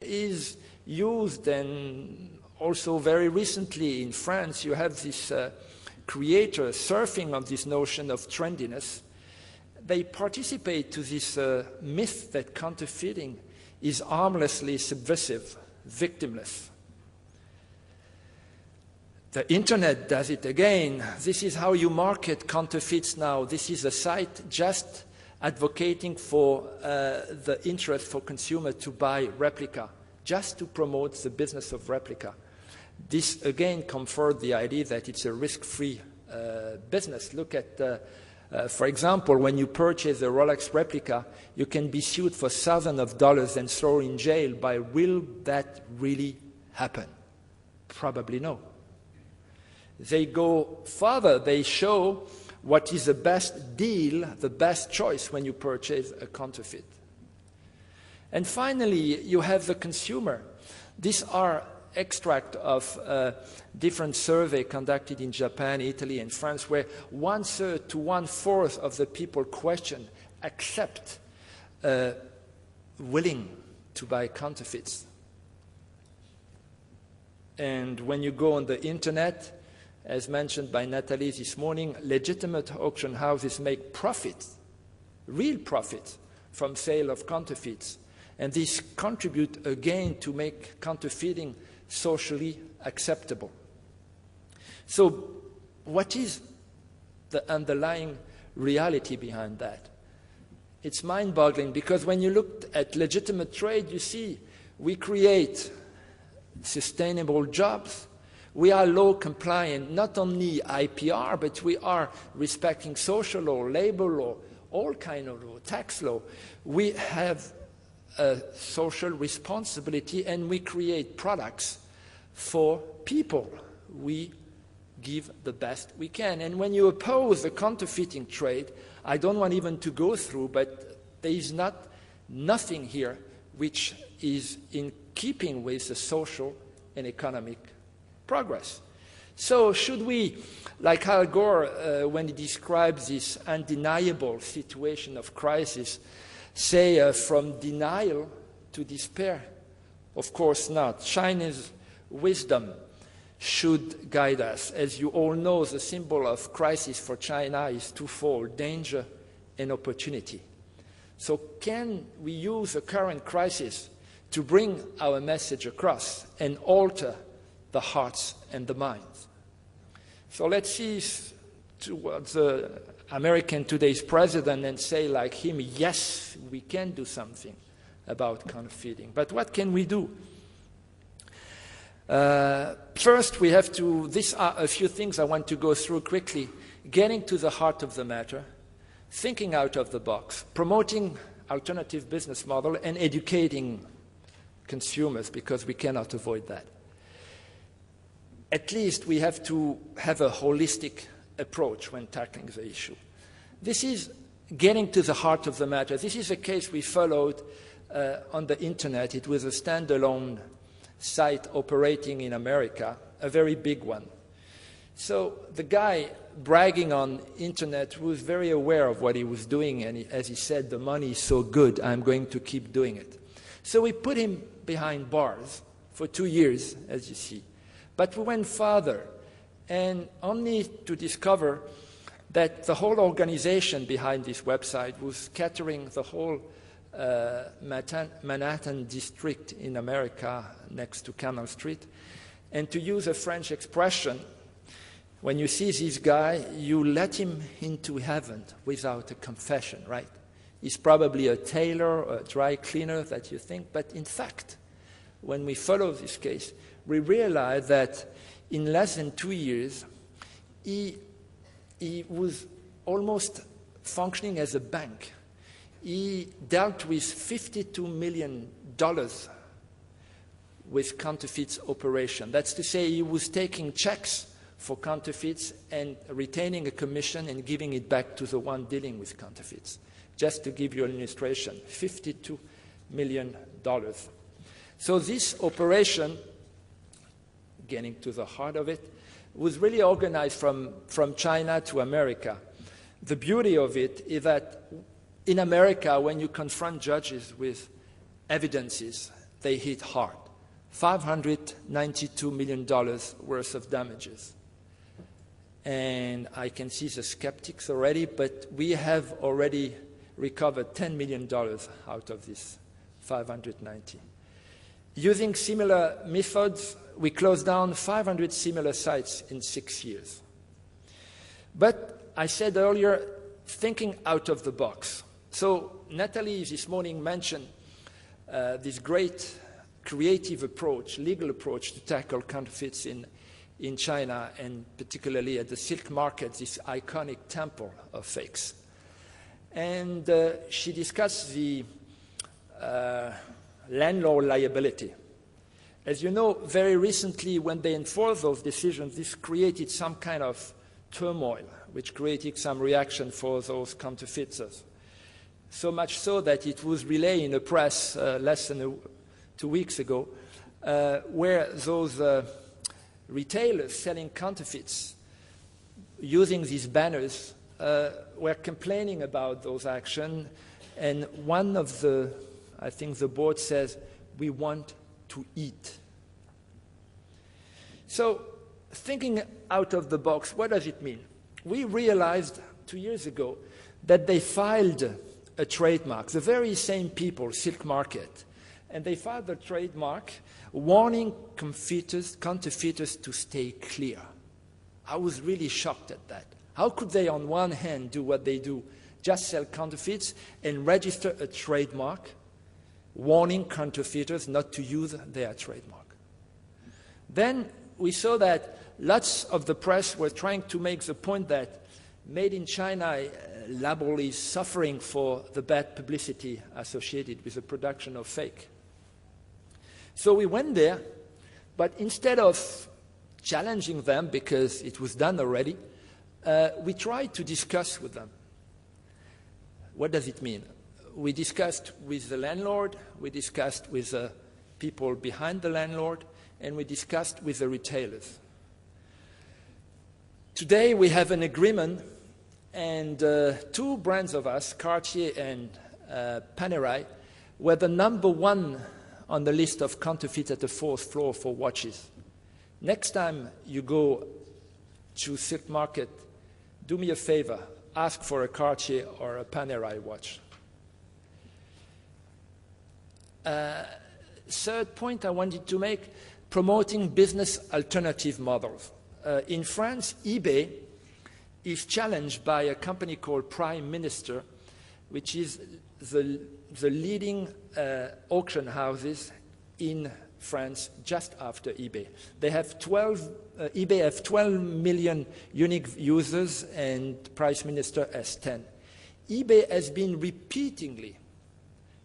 is used, and also very recently in France you have this creator surfing on this notion of trendiness. They participate to this myth that counterfeiting is harmlessly subversive, victimless. The internet does it again. This is how you market counterfeits now. This is a site just advocating for the interest for consumers to buy replica, just to promote the business of replica. This again confirms the idea that it's a risk-free business. Look at, for example, when you purchase a Rolex replica, you can be sued for thousands of dollars and thrown in jail. But will that really happen? Probably no. They go further. They show what is the best deal, the best choice when you purchase a counterfeit. And finally, you have the consumer. These are extracts of different surveys conducted in Japan, Italy, and France, where 1/3 to 1/4 of the people questioned accept willing to buy counterfeits. And when you go on the internet, as mentioned by Nathalie this morning, legitimate auction houses make profits, real profits, from sale of counterfeits. And this contributes again to make counterfeiting socially acceptable. So what is the underlying reality behind that? It's mind-boggling, because when you look at legitimate trade, you see we create sustainable jobs. We are law compliant, not only IPR, but we are respecting social law, labor law, all kind of law, tax law. We have a social responsibility, and we create products for people. We give the best we can. And when you oppose the counterfeiting trade, I don't want even to go through, but there is nothing here which is in keeping with the social and economic progress. So should we, like Al Gore, when he describes this undeniable situation of crisis, say from denial to despair? Of course not. China's wisdom should guide us. As you all know, the symbol of crisis for China is twofold: danger and opportunity. So can we use the current crisis to bring our message across and alter the hearts and the minds? So let's see towards the American today's president and say like him, yes, we can do something about counterfeiting. But what can we do? First, we have to, these are a few things I want to go through quickly. Getting to the heart of the matter, thinking out of the box, promoting alternative business model, and educating consumers, because we cannot avoid that. At least we have to have a holistic approach when tackling the issue. This is getting to the heart of the matter. This is a case we followed on the internet. It was a standalone site operating in America, a very big one. So the guy bragging on internet was very aware of what he was doing, and as he said, the money is so good, I'm going to keep doing it. So we put him behind bars for 2 years, as you see. But we went further, and only to discover that the whole organization behind this website was scattering the whole Manhattan district in America next to Canal Street. And to use a French expression, when you see this guy, you let him into heaven without a confession, right? He's probably a tailor or a dry cleaner that you think, but in fact, when we follow this case, we realize that in less than 2 years, he was almost functioning as a bank. He dealt with $52 million with counterfeits operation. That's to say, he was taking checks for counterfeits and retaining a commission and giving it back to the one dealing with counterfeits. Just to give you an illustration, $52 million. So this operation, getting to the heart of it, was really organized from China to America. The beauty of it is that in America, when you confront judges with evidences, they hit hard. $592 million worth of damages. And I can see the skeptics already, but we have already recovered $10 million out of this 590. Using similar methods, we closed down 500 similar sites in 6 years. But I said earlier, thinking out of the box. So Natalie this morning mentioned this great creative approach, legal approach to tackle counterfeits in China, and particularly at the silk market, this iconic temple of fakes. And she discussed the landlord liability. As you know, very recently when they enforced those decisions, this created some kind of turmoil, which created some reaction for those counterfeiters. So much so that it was relayed in the press less than 2 weeks ago, where those retailers selling counterfeits using these banners were complaining about those actions. And one of the, I think the board says, we want to eat. So thinking out of the box, what does it mean? We realized 2 years ago that they filed a trademark, the very same people, Silk Market, and they filed a trademark warning counterfeiters to stay clear. I was really shocked at that. How could they, on one hand, do what they do, just sell counterfeits, and register a trademark warning counterfeiters not to use their trademark? Then we saw that lots of the press were trying to make the point that Made in China label is suffering for the bad publicity associated with the production of fake. So we went there, but instead of challenging them, because it was done already, we tried to discuss with them. What does it mean? We discussed with the landlord, we discussed with the people behind the landlord, and we discussed with the retailers. Today we have an agreement, and two brands of us, Cartier and Panerai, were the number one on the list of counterfeits at the fourth floor for watches. Next time you go to Silk Market, do me a favor, ask for a Cartier or a Panerai watch. Third point I wanted to make, promoting business alternative models. In France, eBay is challenged by a company called Prime Minister, which is the leading auction houses in France just after eBay. They have eBay have 12 million unique users, and Prime Minister has 10. eBay has been repeatedly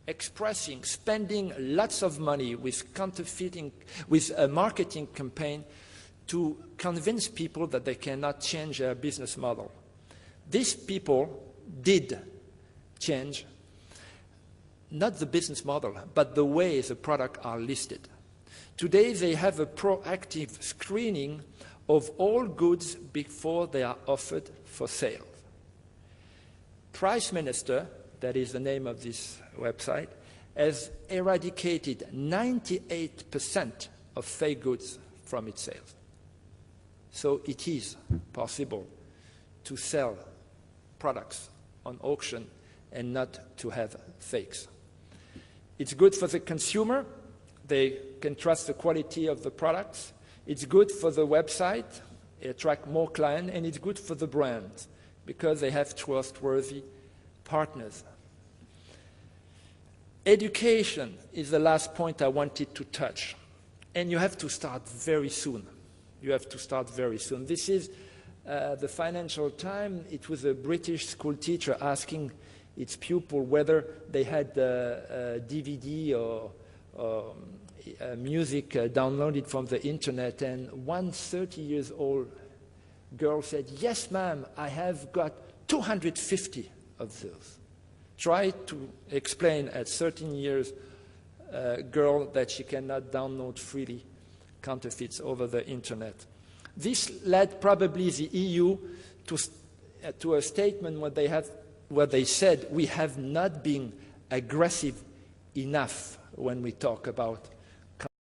expressing, spending lots of money with counterfeiting, with a marketing campaign to convince people that they cannot change their business model. These people did change, not the business model, but the way the products are listed. Today they have a proactive screening of all goods before they are offered for sale. Price Minister, that is the name of this website, has eradicated 98% of fake goods from its sales. So it is possible to sell products on auction and not to have fakes. It's good for the consumer. They can trust the quality of the products. It's good for the website. It attracts more clients, and it's good for the brands because they have trustworthy partners. Education is the last point I wanted to touch. And you have to start very soon. You have to start very soon. This is the Financial Times. It was a British school teacher asking its pupil whether they had DVD or music downloaded from the internet. And one 30-year-old girl said, "Yes, ma'am, I have got 250 of those." Try to explain at 13 years girl that she cannot download freely counterfeits over the internet. This led probably the EU to a statement where they said, "We have not been aggressive enough when we talk about